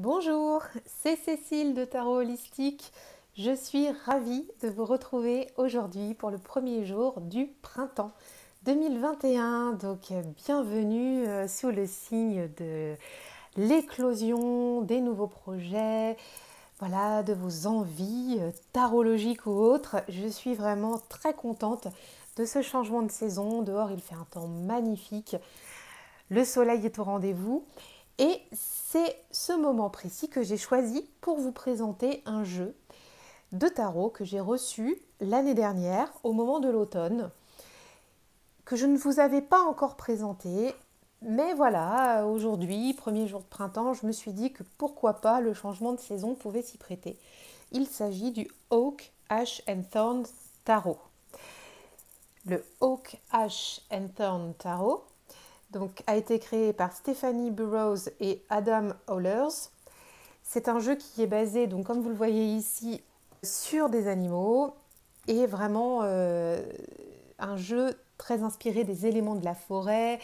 Bonjour, c'est Cécile de Tarot Holistique. Je suis ravie de vous retrouver aujourd'hui pour le premier jour du printemps 2021. Donc bienvenue sous le signe de l'éclosion des nouveaux projets, voilà, de vos envies tarologiques ou autres. Je suis vraiment très contente de ce changement de saison. Dehors, il fait un temps magnifique. Le soleil est au rendez-vous. Et c'est ce moment précis que j'ai choisi pour vous présenter un jeu de tarot que j'ai reçu l'année dernière au moment de l'automne, que je ne vous avais pas encore présenté. Mais voilà, aujourd'hui, premier jour de printemps, je me suis dit que pourquoi pas le changement de saison pouvait s'y prêter. Il s'agit du Oak, Ash and Thorn Tarot. Le Oak, Ash and Thorn Tarot donc, a été créé par Stephanie Burrows et Adam Ohlers. C'est un jeu qui est basé, donc, comme vous le voyez ici, sur des animaux et vraiment un jeu très inspiré des éléments de la forêt,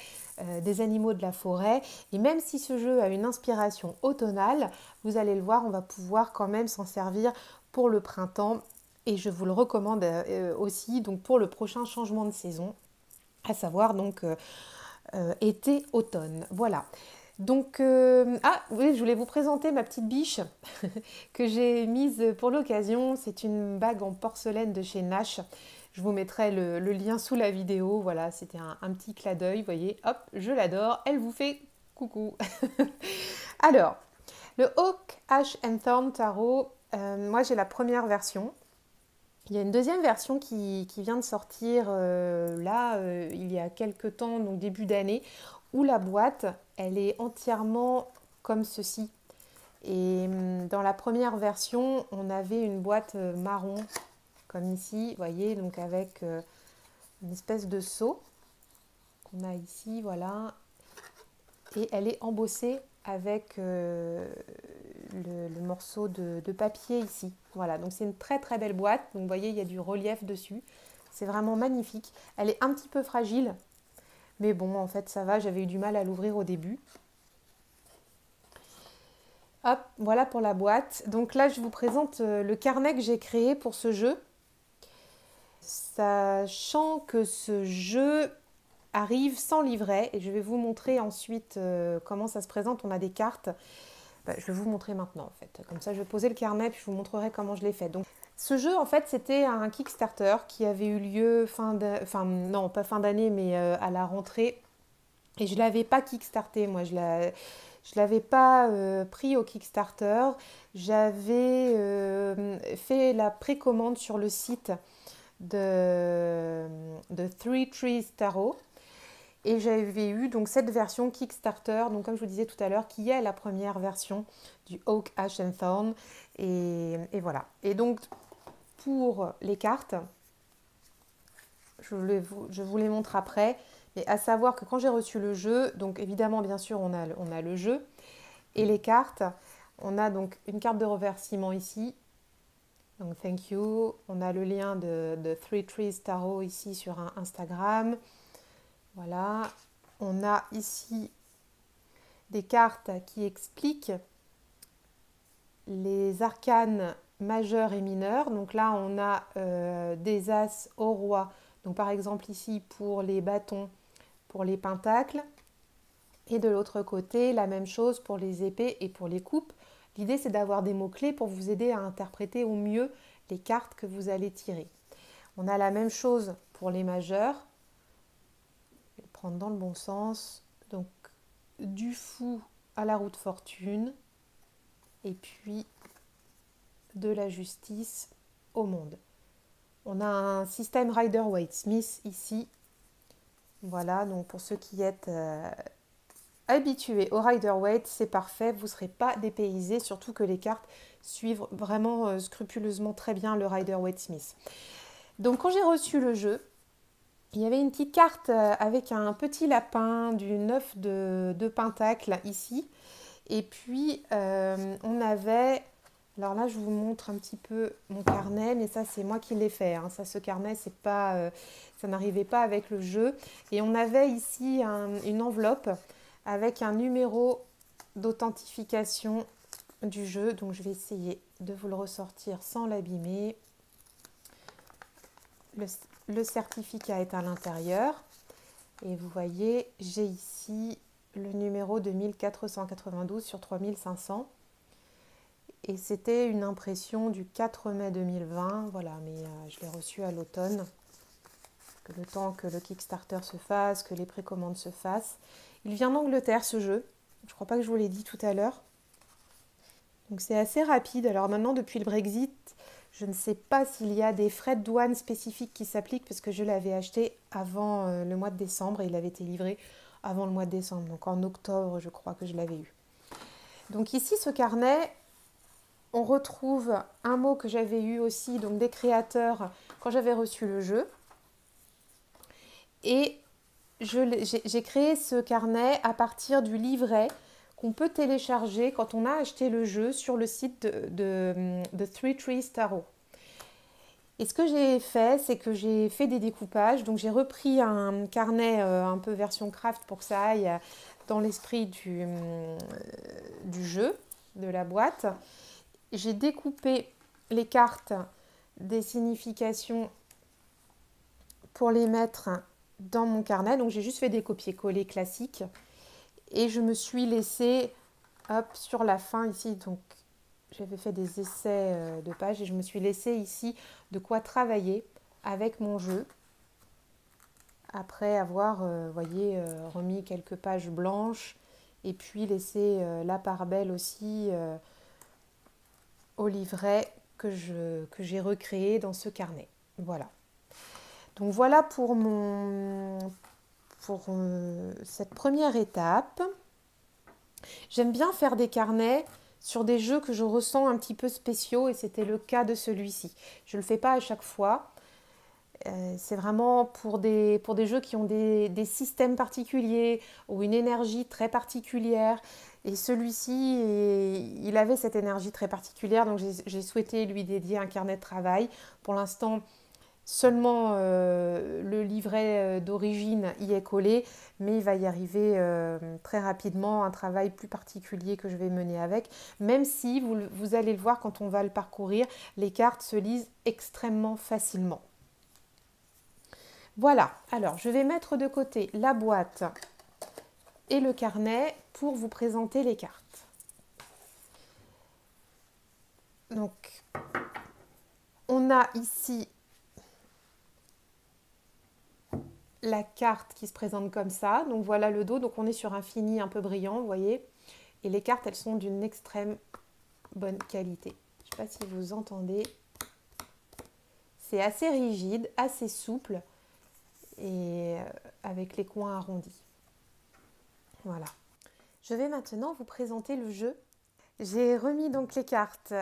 des animaux de la forêt. Et même si ce jeu a une inspiration automnale, vous allez le voir, on va pouvoir quand même s'en servir pour le printemps. Et je vous le recommande aussi donc, pour le prochain changement de saison, à savoir donc été-automne. Voilà. Donc, ah oui, je voulais vous présenter ma petite biche que j'ai mise pour l'occasion. C'est une bague en porcelaine de chez Nash. Je vous mettrai le lien sous la vidéo. Voilà, c'était un petit clin d'œil. Vous voyez, hop, je l'adore. Elle vous fait coucou. Alors, le Oak, Ash and Thorn Tarot, moi j'ai la première version. Il y a une deuxième version qui vient de sortir il y a quelques temps, donc début d'année, où la boîte, elle est entièrement comme ceci. Et dans la première version, on avait une boîte marron, comme ici, vous voyez, donc avec une espèce de seau qu'on a ici, voilà. Et elle est embossée avec le morceau de papier ici. Voilà, donc c'est une très très belle boîte. Donc vous voyez, il y a du relief dessus. C'est vraiment magnifique. Elle est un petit peu fragile, mais bon, en fait, ça va. J'avais eu du mal à l'ouvrir au début. Hop, voilà pour la boîte. Donc là, je vous présente le carnet que j'ai créé pour ce jeu. Sachant que ce jeu arrive sans livret, et je vais vous montrer ensuite comment ça se présente. On a des cartes. Je vais vous montrer maintenant en fait. Comme ça, je vais poser le carnet puis je vous montrerai comment je l'ai fait. Donc, ce jeu en fait, c'était un Kickstarter qui avait eu lieu non pas fin d'année, mais à la rentrée. Et je l'avais pas kickstarté, moi. Je l'avais pas pris au Kickstarter. J'avais fait la précommande sur le site de Three Trees Tarot. Et j'avais eu donc cette version Kickstarter, donc comme je vous disais tout à l'heure, qui est la première version du Oak, Ash and Thorn. Et voilà. Et donc pour les cartes, je vous les montre après. Mais à savoir que quand j'ai reçu le jeu, donc évidemment bien sûr on a le jeu et les cartes. On a donc une carte de remerciement ici. Donc thank you. On a le lien de Three Trees Tarot ici sur Instagram. Voilà, on a ici des cartes qui expliquent les arcanes majeurs et mineurs. Donc là, on a des as au roi. Donc par exemple ici pour les bâtons, pour les pentacles. Et de l'autre côté, la même chose pour les épées et pour les coupes. L'idée, c'est d'avoir des mots-clés pour vous aider à interpréter au mieux les cartes que vous allez tirer. On a la même chose pour les majeurs. Prendre dans le bon sens, donc du fou à la roue de fortune et puis de la justice au monde. On a un système Rider-Waite-Smith ici, voilà, donc pour ceux qui êtes habitués au Rider-Waite, c'est parfait, vous ne serez pas dépaysés, surtout que les cartes suivent vraiment scrupuleusement très bien le Rider-Waite-Smith. Donc quand j'ai reçu le jeu, il y avait une petite carte avec un petit lapin du 9 de pentacle ici. Et puis, on avait... Alors là, je vous montre un petit peu mon carnet, mais ça, c'est moi qui l'ai fait. Hein. Ça, ce carnet, c'est pas, ça n'arrivait pas avec le jeu. Et on avait ici une enveloppe avec un numéro d'authentification du jeu. Donc je vais essayer de vous le ressortir sans l'abîmer. Le certificat est à l'intérieur. Et vous voyez, j'ai ici le numéro de 1492 sur 3500. Et c'était une impression du 4 mai 2020. Voilà, mais je l'ai reçu à l'automne. Le temps que le Kickstarter se fasse, que les précommandes se fassent. Il vient d'Angleterre, ce jeu. Je ne crois pas que je vous l'ai dit tout à l'heure. Donc c'est assez rapide. Alors maintenant, depuis le Brexit, je ne sais pas s'il y a des frais de douane spécifiques qui s'appliquent parce que je l'avais acheté avant le mois de décembre et il avait été livré avant le mois de décembre. Donc en octobre, je crois que je l'avais eu. Donc ici, ce carnet, on retrouve un mot que j'avais eu aussi, donc des créateurs, quand j'avais reçu le jeu. Et j'ai créé ce carnet à partir du livret qu'on peut télécharger quand on a acheté le jeu sur le site de Three Trees Tarot. Et ce que j'ai fait, c'est que j'ai fait des découpages. Donc j'ai repris un carnet un peu version craft pour que ça aille dans l'esprit du jeu, de la boîte. J'ai découpé les cartes des significations pour les mettre dans mon carnet. Donc j'ai juste fait des copier-coller classiques. Et je me suis laissée, hop, sur la fin ici, donc j'avais fait des essais de pages et je me suis laissée ici de quoi travailler avec mon jeu. Après avoir, voyez, remis quelques pages blanches et puis laissé la part belle aussi au livret que j'ai recréé dans ce carnet. Voilà. Donc voilà pour cette première étape. J'aime bien faire des carnets sur des jeux que je ressens un petit peu spéciaux et c'était le cas de celui-ci. Je ne le fais pas à chaque fois. C'est vraiment pour des jeux qui ont des systèmes particuliers ou une énergie très particulière. Et celui-ci, il avait cette énergie très particulière, donc j'ai souhaité lui dédier un carnet de travail. Pour l'instant, seulement le livret d'origine y est collé, mais il va y arriver très rapidement un travail plus particulier que je vais mener avec, même si vous allez le voir quand on va le parcourir, les cartes se lisent extrêmement facilement. Voilà, alors je vais mettre de côté la boîte et le carnet pour vous présenter les cartes. Donc, on a ici la carte qui se présente comme ça. Donc voilà le dos. Donc on est sur un fini un peu brillant, vous voyez. Et les cartes, elles sont d'une extrême bonne qualité. Je ne sais pas si vous entendez. C'est assez rigide, assez souple et avec les coins arrondis. Voilà. Je vais maintenant vous présenter le jeu. J'ai remis donc les cartes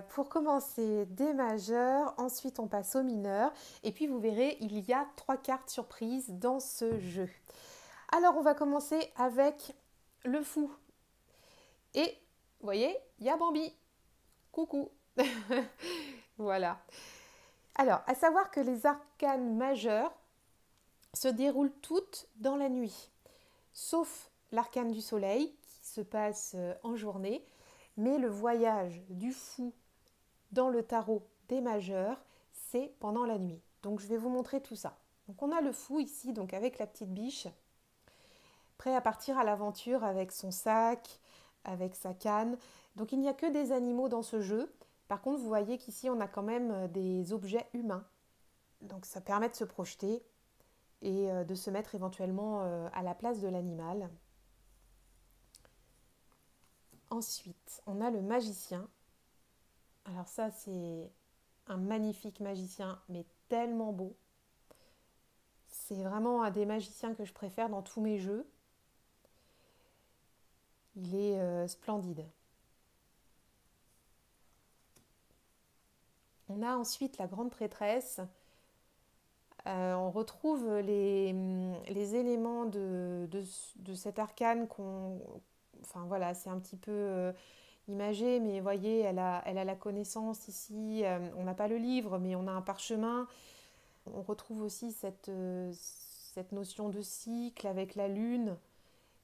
pour commencer des majeurs, ensuite on passe aux mineurs et puis vous verrez il y a 3 cartes surprises dans ce jeu. Alors on va commencer avec le fou et vous voyez il y a Bambi, coucou. Voilà. Alors à savoir que les arcanes majeures se déroulent toutes dans la nuit, sauf l'arcane du soleil qui se passe en journée. Mais le voyage du fou dans le tarot des majeurs, c'est pendant la nuit. Donc je vais vous montrer tout ça. Donc on a le fou ici, donc avec la petite biche, prêt à partir à l'aventure avec son sac, avec sa canne. Donc il n'y a que des animaux dans ce jeu. Par contre, vous voyez qu'ici on a quand même des objets humains. Donc ça permet de se projeter et de se mettre éventuellement à la place de l'animal. Ensuite, on a le magicien. Alors ça, c'est un magnifique magicien, mais tellement beau. C'est vraiment un des magiciens que je préfère dans tous mes jeux. Il est splendide. On a ensuite la grande prêtresse. On retrouve les éléments de cet arcane qu'on... Enfin voilà, c'est un petit peu imagé, mais voyez, elle a la connaissance ici. On n'a pas le livre, mais on a un parchemin. On retrouve aussi cette notion de cycle avec la lune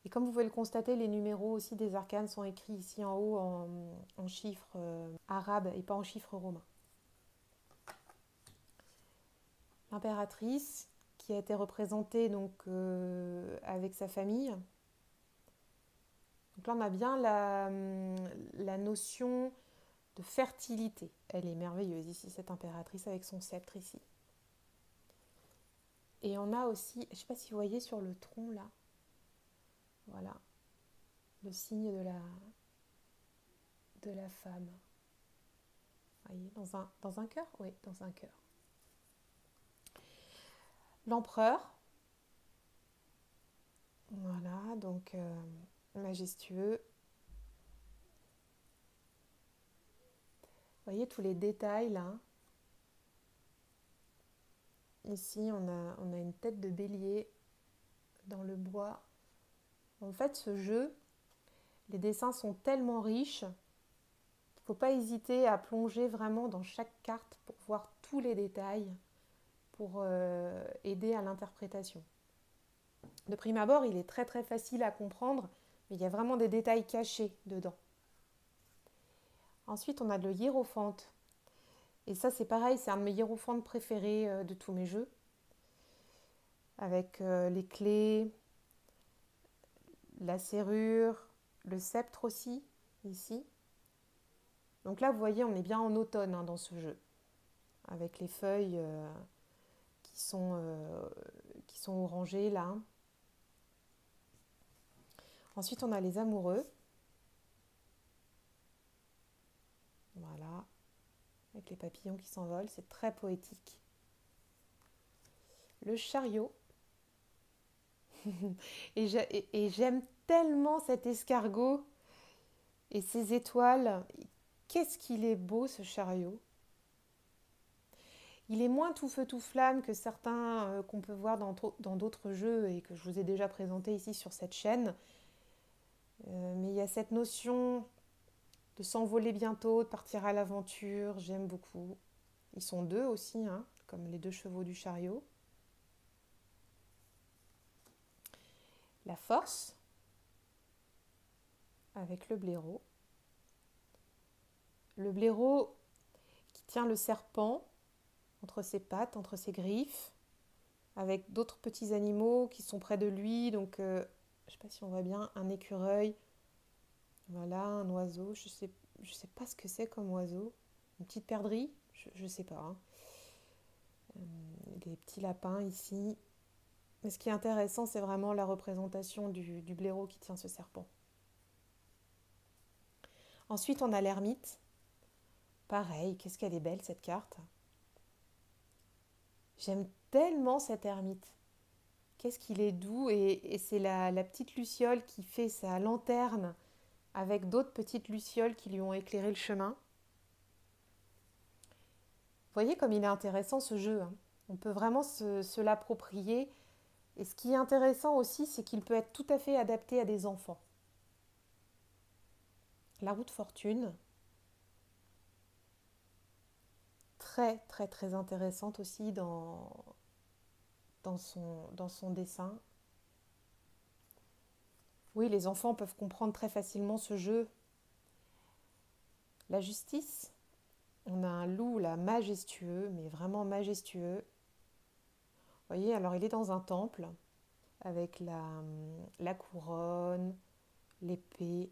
Et comme vous pouvez le constater, les numéros aussi des arcanes sont écrits ici en haut en chiffres arabes et pas en chiffres romains. L'impératrice qui a été représentée donc, avec sa famille. Donc là, on a bien la notion de fertilité. Elle est merveilleuse ici, cette impératrice avec son sceptre ici. Et on a aussi, je ne sais pas si vous voyez sur le tronc là, voilà, le signe de la femme. Vous voyez, dans un cœur? Oui, dans un cœur. L'empereur, voilà, donc majestueux. Vous voyez tous les détails là. Ici, on a une tête de bélier dans le bois. En fait, ce jeu, les dessins sont tellement riches qu'il ne faut pas hésiter à plonger vraiment dans chaque carte pour voir tous les détails, pour aider à l'interprétation. De prime abord, il est très très facile à comprendre, mais il y a vraiment des détails cachés dedans. Ensuite, on a le hiérophante. Et ça, c'est pareil, c'est un de mes hiérophantes préférés de tous mes jeux. Avec les clés, la serrure, le sceptre aussi, ici. Donc là, vous voyez, on est bien en automne dans ce jeu. Avec les feuilles qui sont orangées là. Ensuite, on a les amoureux. Voilà. Avec les papillons qui s'envolent, c'est très poétique. Le chariot. et j'aime tellement cet escargot et ces étoiles. Qu'est-ce qu'il est beau ce chariot. Il est moins tout feu tout flamme que certains qu'on peut voir dans d'autres jeux et que je vous ai déjà présentés ici sur cette chaîne. Mais il y a cette notion de s'envoler bientôt, de partir à l'aventure, j'aime beaucoup. Ils sont deux aussi, comme les deux chevaux du chariot. La force, avec le blaireau. Le blaireau qui tient le serpent entre ses pattes, entre ses griffes, avec d'autres petits animaux qui sont près de lui. Donc, je ne sais pas si on voit bien, un écureuil, voilà, un oiseau, je sais pas ce que c'est comme oiseau. Une petite perdrix, je sais pas. Des petits lapins ici. Mais ce qui est intéressant, c'est vraiment la représentation du blaireau qui tient ce serpent. Ensuite, on a l'ermite. Pareil, qu'est-ce qu'elle est belle cette carte. J'aime tellement cette ermite. Qu'est-ce qu'il est doux et c'est la petite luciole qui fait sa lanterne avec d'autres petites lucioles qui lui ont éclairé le chemin. Vous voyez comme il est intéressant ce jeu. On peut vraiment se l'approprier. Et ce qui est intéressant aussi, c'est qu'il peut être tout à fait adapté à des enfants. La roue de fortune. Très très très intéressante aussi dans son dessin. Oui, les enfants peuvent comprendre très facilement ce jeu. La justice. On a un loup là majestueux, mais vraiment majestueux. Vous voyez, alors il est dans un temple avec la couronne, l'épée.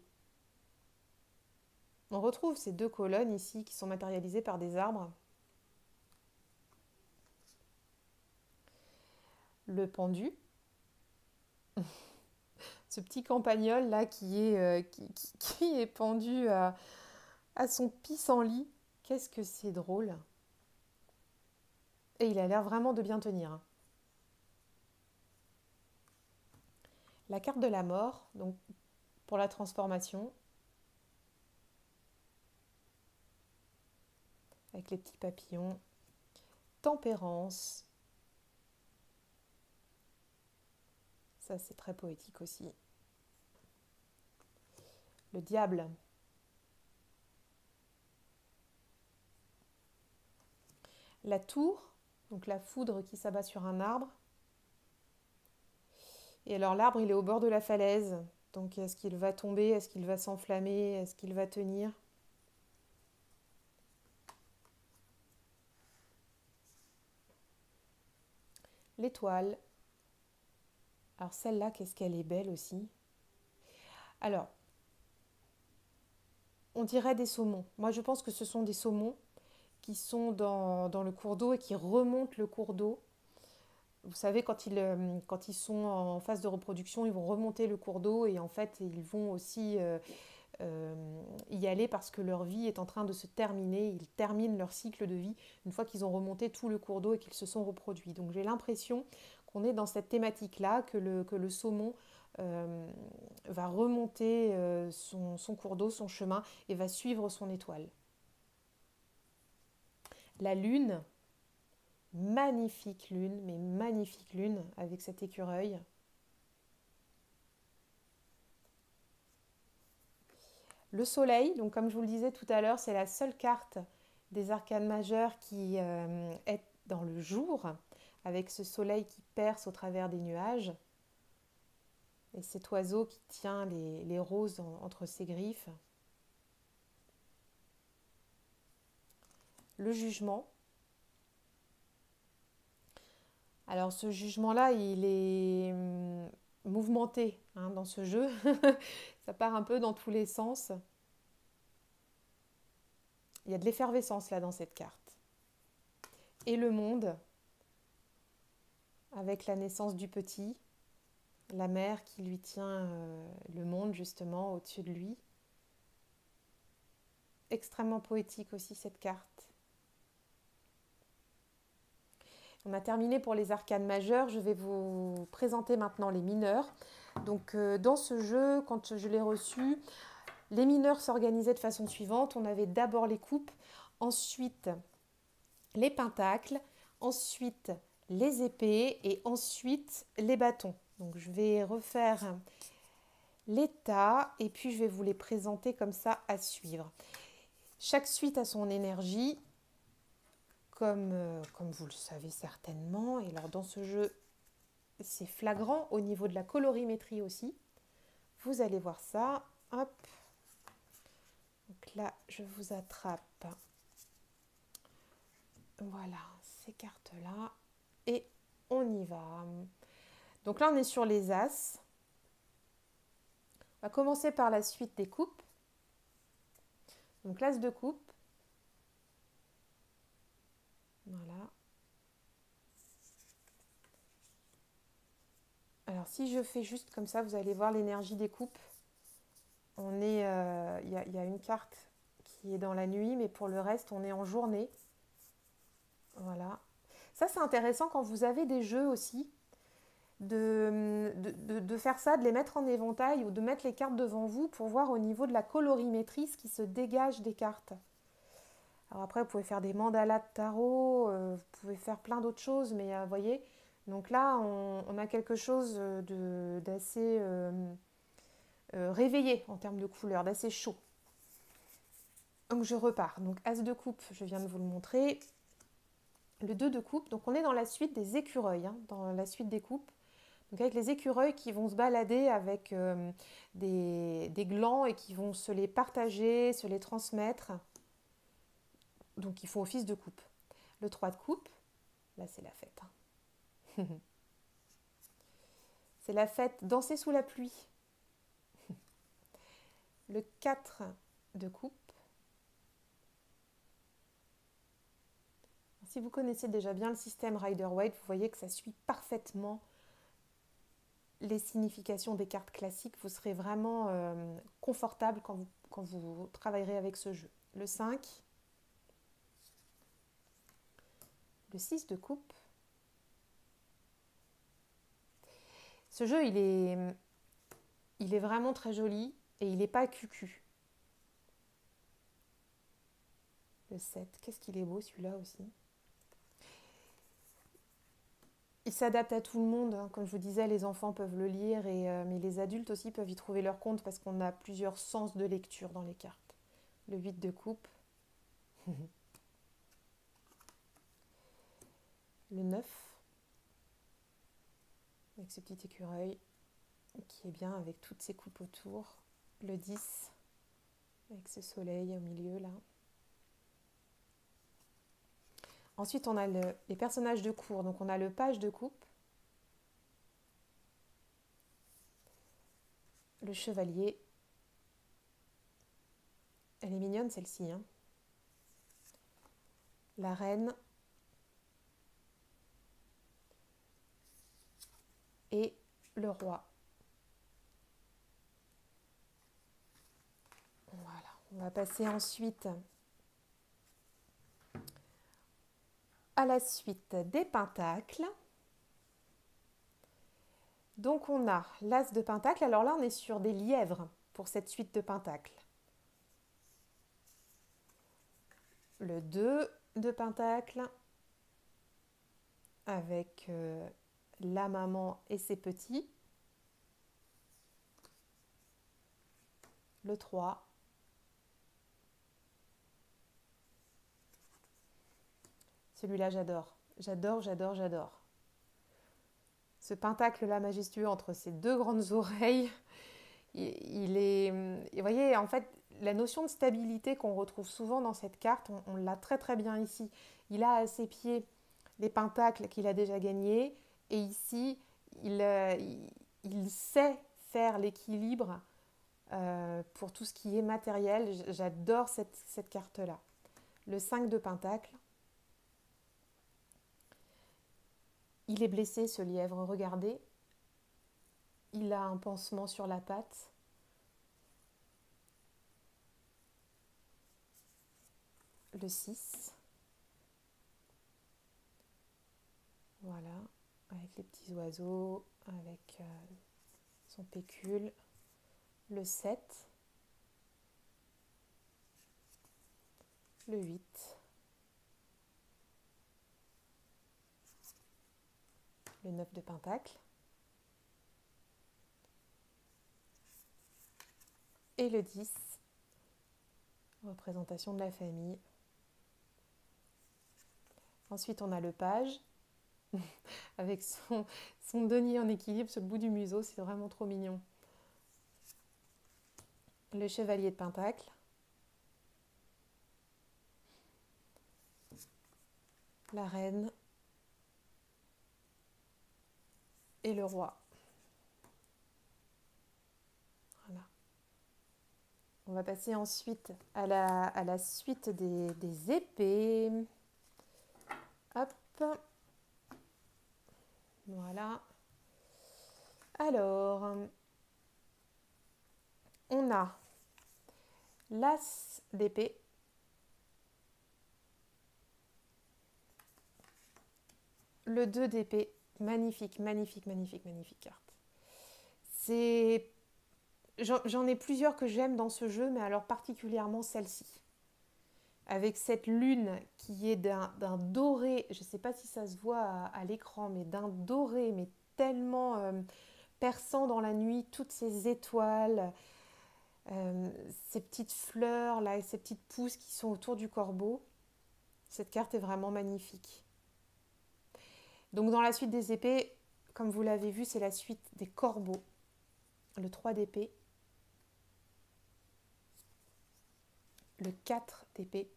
On retrouve ces deux colonnes ici qui sont matérialisées par des arbres. Le pendu. Ce petit campagnol là qui est pendu à son pissenlit. Qu'est-ce que c'est drôle. Et il a l'air vraiment de bien tenir. La carte de la mort, donc pour la transformation. Avec les petits papillons. Tempérance. Ça, c'est très poétique aussi. Le diable. La tour, donc la foudre qui s'abat sur un arbre. Et alors l'arbre, il est au bord de la falaise. Donc est-ce qu'il va tomber? Est-ce qu'il va s'enflammer? Est-ce qu'il va tenir? L'étoile. Alors celle-là, qu'est-ce qu'elle est belle aussi. Alors, on dirait des saumons. Moi, je pense que ce sont des saumons qui sont dans le cours d'eau et qui remontent le cours d'eau. Vous savez, quand ils sont en phase de reproduction, ils vont remonter le cours d'eau et en fait, ils vont aussi y aller parce que leur vie est en train de se terminer. Ils terminent leur cycle de vie une fois qu'ils ont remonté tout le cours d'eau et qu'ils se sont reproduits. Donc j'ai l'impression qu'on est dans cette thématique-là, que le saumon va remonter son cours d'eau, son chemin, et va suivre son étoile. La lune, magnifique lune, mais magnifique lune avec cet écureuil. Le soleil, donc comme je vous le disais tout à l'heure, c'est la seule carte des arcanes majeures qui est dans le jour, avec ce soleil qui perce au travers des nuages, et cet oiseau qui tient les roses entre ses griffes. Le jugement. Alors ce jugement-là, il est mouvementé hein, dans ce jeu. Ça part un peu dans tous les sens. Il y a de l'effervescence là dans cette carte. Et le monde, avec la naissance du petit, la mère qui lui tient le monde justement au-dessus de lui. Extrêmement poétique aussi cette carte. On a terminé pour les arcanes majeures, je vais vous présenter maintenant les mineurs. Donc dans ce jeu, quand je l'ai reçu, les mineurs s'organisaient de façon suivante. On avait d'abord les coupes, ensuite les pentacles, ensuite les épées et ensuite les bâtons. Donc je vais refaire l'état et puis je vais vous les présenter comme ça à suivre. Chaque suite a son énergie, comme vous le savez certainement. Et alors dans ce jeu, c'est flagrant au niveau de la colorimétrie aussi. Vous allez voir ça. Hop. Donc là, je vous attrape. Voilà, ces cartes-là. Et on y va. Donc là, on est sur les As. On va commencer par la suite des coupes. Donc l'As de coupe. Voilà. Alors si je fais juste comme ça, vous allez voir l'énergie des coupes. Il y a une carte qui est dans la nuit, mais pour le reste, on est en journée. Voilà. Ça, c'est intéressant quand vous avez des jeux aussi, de faire ça, de les mettre en éventail ou de mettre les cartes devant vous pour voir au niveau de la colorimétrie ce qui se dégage des cartes. Alors après, vous pouvez faire des mandalas de tarot, vous pouvez faire plein d'autres choses, mais vous voyez, donc là, on a quelque chose d'assez réveillé en termes de couleurs, d'assez chaud. Donc je repars. Donc As de coupe, je viens de vous le montrer. Le 2 de coupe, donc on est dans la suite des écureuils, hein, dans la suite des coupes. Donc avec les écureuils qui vont se balader avec des glands et qui vont se les partager, se les transmettre. Donc ils font office de coupe. Le 3 de coupe, là c'est la fête. Hein. C'est la fête, danser sous la pluie. Le 4 de coupe. Si vous connaissez déjà bien le système Rider-Waite, vous voyez que ça suit parfaitement les significations des cartes classiques. Vous serez vraiment confortable quand vous travaillerez avec ce jeu. Le 5, le 6 de coupe. Ce jeu, il est vraiment très joli et il n'est pas cucu. Le 7, qu'est-ce qu'il est beau celui-là aussi. Il s'adapte à tout le monde. Hein. Comme je vous disais, les enfants peuvent le lire, mais les adultes aussi peuvent y trouver leur compte parce qu'on a plusieurs sens de lecture dans les cartes. Le 8 de coupe. Le 9. Avec ce petit écureuil. qui est bien avec toutes ces coupes autour. Le 10, avec ce soleil au milieu là. Ensuite, on a les personnages de cour. Donc, on a le page de coupe, le chevalier. Elle est mignonne celle-ci, hein. La reine et le roi. Voilà, on va passer ensuite à la suite des pentacles. Donc on a l'as de pentacle. Alors là, on est sur des lièvres pour cette suite de pentacles. Le 2 de pentacle avec la maman et ses petits. Le 3. Celui-là, j'adore. J'adore, j'adore, j'adore. Ce pentacle-là majestueux entre ses deux grandes oreilles, il est... Vous voyez, en fait, la notion de stabilité qu'on retrouve souvent dans cette carte, on l'a très très bien ici. Il a à ses pieds les pentacles qu'il a déjà gagnés, et ici, il sait faire l'équilibre pour tout ce qui est matériel. J'adore cette carte-là. Le 5 de pentacle. Il est blessé, ce lièvre, regardez. Il a un pansement sur la patte. Le 6. Voilà, avec les petits oiseaux, avec son pécule. Le 7. Le 8. Le 9 de pentacle. Et le 10. Représentation de la famille. Ensuite, on a le page, avec son denier en équilibre sur le bout du museau, c'est vraiment trop mignon. Le chevalier de pentacle. La reine. Et le roi. Voilà. On va passer ensuite à la suite des épées. Hop. Voilà. Alors, on a l'as d'épée. Le 2 d'épée. Magnifique, magnifique, magnifique, magnifique carte. J'en ai plusieurs que j'aime dans ce jeu, mais alors particulièrement celle-ci. Avec cette lune qui est d'un doré, je ne sais pas si ça se voit à l'écran, mais d'un doré, mais tellement perçant dans la nuit, toutes ces étoiles, ces petites fleurs là, et ces petites pousses qui sont autour du corbeau. Cette carte est vraiment magnifique. Donc dans la suite des épées, comme vous l'avez vu, c'est la suite des corbeaux. Le 3 d'épée. Le 4 d'épée.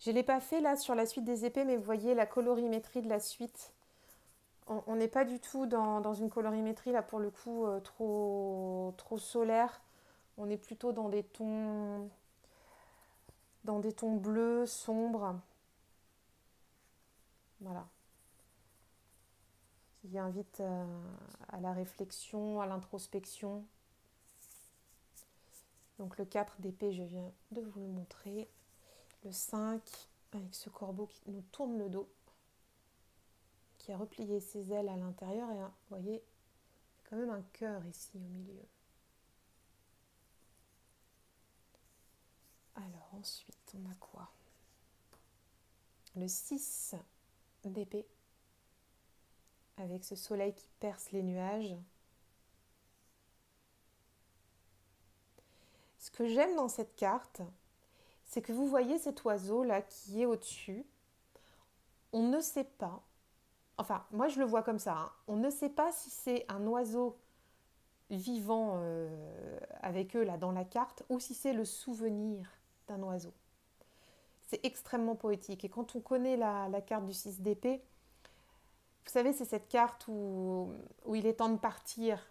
Je ne l'ai pas fait là sur la suite des épées, mais vous voyez la colorimétrie de la suite. On n'est pas du tout dans une colorimétrie là pour le coup trop solaire. On est plutôt dans des tons bleus, sombres. Voilà. Qui invite à la réflexion, à l'introspection. Donc le 4 d'épée, je viens de vous le montrer. Le 5, avec ce corbeau qui nous tourne le dos, qui a replié ses ailes à l'intérieur. Et vous voyez, il y a quand même un cœur ici au milieu. Alors ensuite, on a quoi? Le 6 d'épée, avec ce soleil qui perce les nuages. Ce que j'aime dans cette carte, c'est que vous voyez cet oiseau là qui est au-dessus. On ne sait pas Enfin, moi je le vois comme ça, hein. On ne sait pas si c'est un oiseau vivant avec eux là dans la carte ou si c'est le souvenir d'un oiseau. C'est extrêmement poétique. Et quand on connaît la carte du 6 d'épée, vous savez, c'est cette carte où il est temps de partir,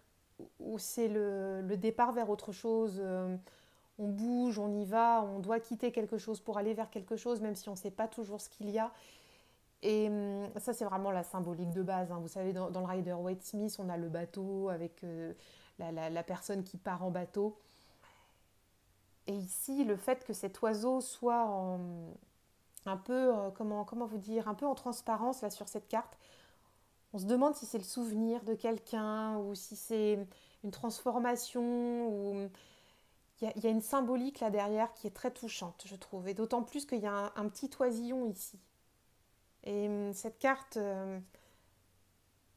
où c'est le départ vers autre chose. On bouge, on y va, on doit quitter quelque chose pour aller vers quelque chose, même si on ne sait pas toujours ce qu'il y a. Et ça, c'est vraiment la symbolique de base, hein. Vous savez, dans le Rider-Waite-Smith, on a le bateau avec la personne qui part en bateau. Et ici, le fait que cet oiseau soit un peu, comment vous dire, un peu en transparence là sur cette carte, on se demande si c'est le souvenir de quelqu'un ou si c'est une transformation. Ou... Il y a une symbolique là derrière qui est très touchante, je trouve. Et d'autant plus qu'il y a un petit oisillon ici. Et cette carte,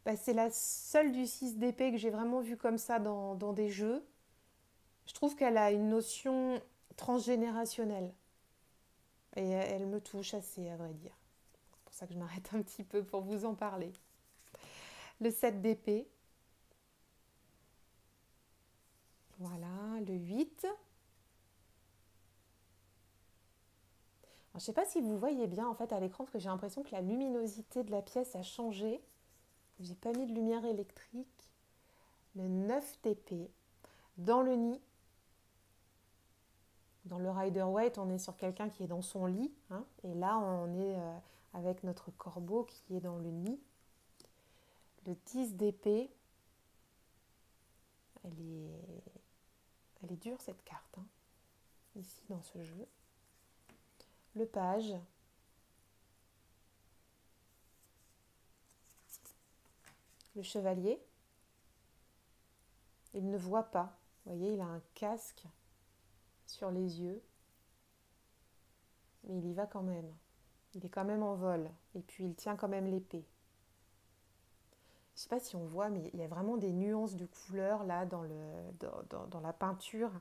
bah, c'est la seule du 6 d'épée que j'ai vraiment vue comme ça dans des jeux. Je trouve qu'elle a une notion transgénérationnelle. Et elle me touche assez, à vrai dire. C'est pour ça que je m'arrête un petit peu pour vous en parler. Le 7 d'épée. Voilà, le 8. Alors, je ne sais pas si vous voyez bien en fait à l'écran, parce que j'ai l'impression que la luminosité de la pièce a changé. J'ai pas mis de lumière électrique. Le 9 d'épée. Dans le nid. Dans le Rider-Waite, on est sur quelqu'un qui est dans son lit, hein, et là, on est avec notre corbeau qui est dans le nid. Le 10 d'épée, elle est dure cette carte, hein, ici dans ce jeu. Le page. Le chevalier. Il ne voit pas. Vous voyez, il a un casque sur les yeux. Mais il y va quand même. Il est quand même en vol. Et puis il tient quand même l'épée. Je ne sais pas si on voit, mais il y a vraiment des nuances de couleurs là dans la peinture.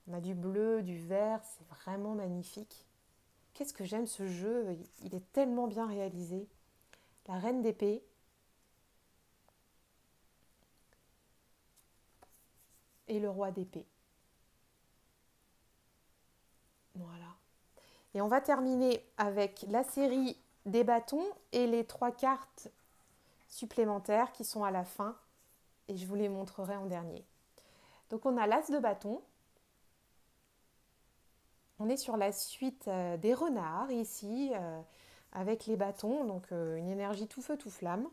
On a du bleu, du vert, c'est vraiment magnifique. Qu'est-ce que j'aime ce jeu, il est tellement bien réalisé. La reine d'épée. Et le roi d'épée. Voilà. Et on va terminer avec la série des bâtons et les 3 cartes supplémentaires qui sont à la fin. Et je vous les montrerai en dernier. Donc on a l'as de bâton. On est sur la suite des renards ici, avec les bâtons. Donc une énergie tout feu, tout flamme.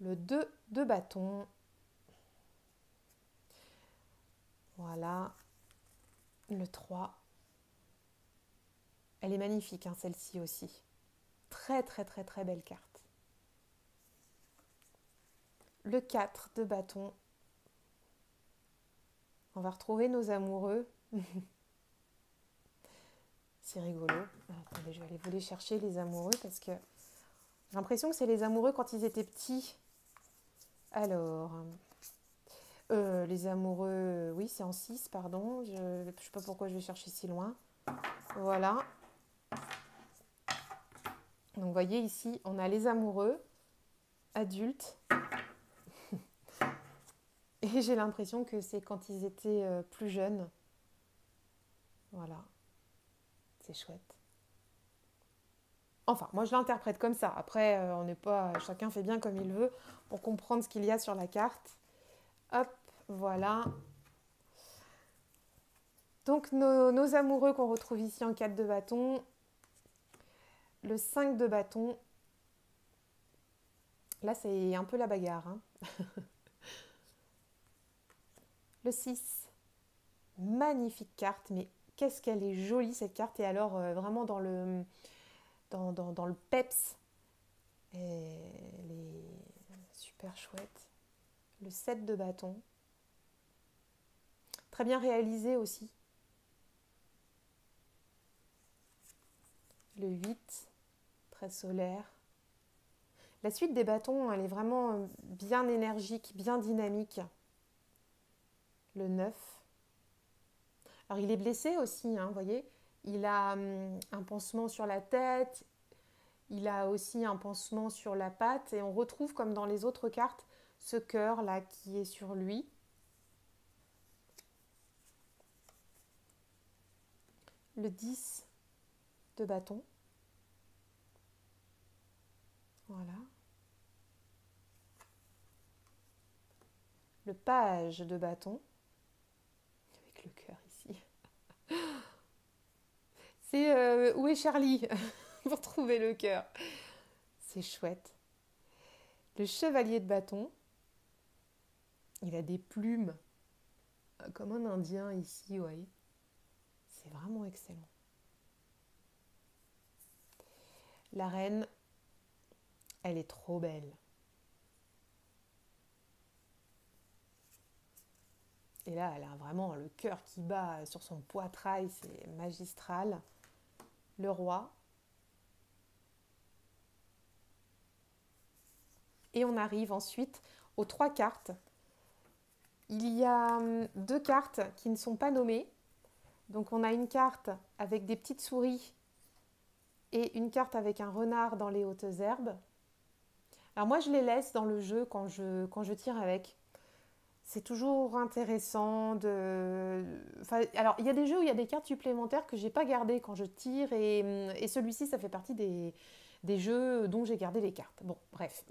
Le 2 de bâton. Voilà. Le 3. Elle est magnifique, hein, celle-ci aussi. Très très très très belle carte. Le 4 de bâton. On va retrouver nos amoureux. C'est rigolo. Alors, attendez, je vais aller vous les chercher, les amoureux, parce que j'ai l'impression que c'est les amoureux quand ils étaient petits. Alors, les amoureux, oui, c'est en 6, pardon. Je ne sais pas pourquoi je vais chercher si loin. Voilà. Donc, vous voyez ici, on a les amoureux, adultes. Et j'ai l'impression que c'est quand ils étaient plus jeunes. Voilà. C'est chouette. Enfin, moi je l'interprète comme ça. Après, on n'est pas, chacun fait bien comme il veut pour comprendre ce qu'il y a sur la carte. Hop, voilà. Donc nos amoureux qu'on retrouve ici en 4 de bâton. Le 5 de bâton. Là, c'est un peu la bagarre, hein. Le 6. Magnifique carte, mais qu'est-ce qu'elle est jolie cette carte. Et alors, vraiment dans le peps. Et elle est super chouette. Le 7 de bâton. Très bien réalisé aussi. Le 8, très solaire. La suite des bâtons, elle est vraiment bien énergique, bien dynamique. Le 9. Alors il est blessé aussi, hein, vous voyez. Il a un pansement sur la tête. Il a aussi un pansement sur la patte et on retrouve comme dans les autres cartes ce cœur là qui est sur lui. Le 10 de bâton. Voilà. Le page de bâton. Avec le cœur ici. C'est où est Charlie pour trouver le cœur. C'est chouette. Le chevalier de bâton. Il a des plumes comme un indien ici, vous voyez. C'est vraiment excellent. La reine, elle est trop belle. Et là, elle a vraiment le cœur qui bat sur son poitrail, c'est magistral. Le roi. Et on arrive ensuite aux 3 cartes. Il y a 2 cartes qui ne sont pas nommées. Donc on a une carte avec des petites souris et une carte avec un renard dans les hautes herbes. Alors moi je les laisse dans le jeu quand je tire avec. C'est toujours intéressant de... Enfin, alors il y a des jeux où il y a des cartes supplémentaires que j'ai pas gardées quand je tire et celui-ci ça fait partie des jeux dont j'ai gardé les cartes. Bon bref.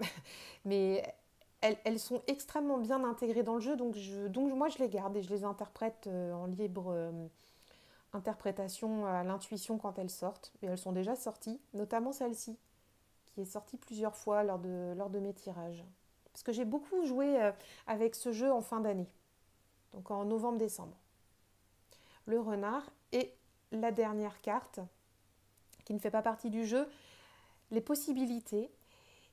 Mais elles sont extrêmement bien intégrées dans le jeu donc moi je les garde et je les interprète en libre interprétation à l'intuition quand elles sortent. Et elles sont déjà sorties, notamment celle-ci qui est sortie plusieurs fois lors de mes tirages. Parce que j'ai beaucoup joué avec ce jeu en fin d'année, donc en novembre-décembre. Le renard et la dernière carte, qui ne fait pas partie du jeu, les possibilités.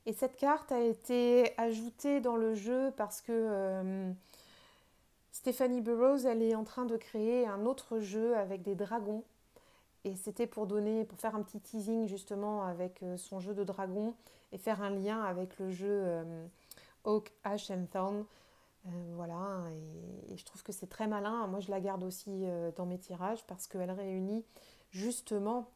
Et cette carte a été ajoutée dans le jeu parce que Stephanie Burrows, elle est en train de créer un autre jeu avec des dragons. Et c'était pour faire un petit teasing justement avec son jeu de dragon et faire un lien avec le jeu Oak, Ash and Thorn. Voilà, et je trouve que c'est très malin. Moi, je la garde aussi dans mes tirages parce qu'elle réunit justement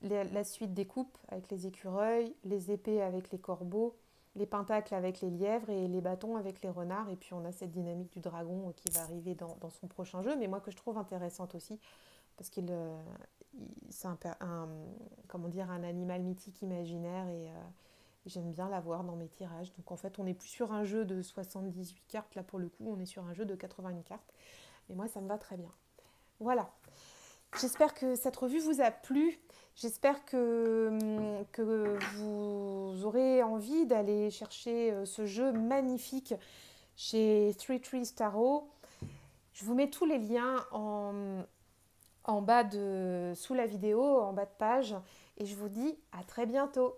la suite des coupes avec les écureuils, les épées avec les corbeaux, les pentacles avec les lièvres et les bâtons avec les renards. Et puis, on a cette dynamique du dragon qui va arriver dans son prochain jeu, mais moi que je trouve intéressante aussi parce c'est comment dire, un animal mythique imaginaire et j'aime bien l'avoir dans mes tirages. Donc en fait, on n'est plus sur un jeu de 78 cartes, là pour le coup, on est sur un jeu de 81 cartes. Et moi, ça me va très bien. Voilà. J'espère que cette revue vous a plu. J'espère que vous aurez envie d'aller chercher ce jeu magnifique chez Three Trees Tarot. Je vous mets tous les liens sous la vidéo, en bas de page. Et je vous dis à très bientôt.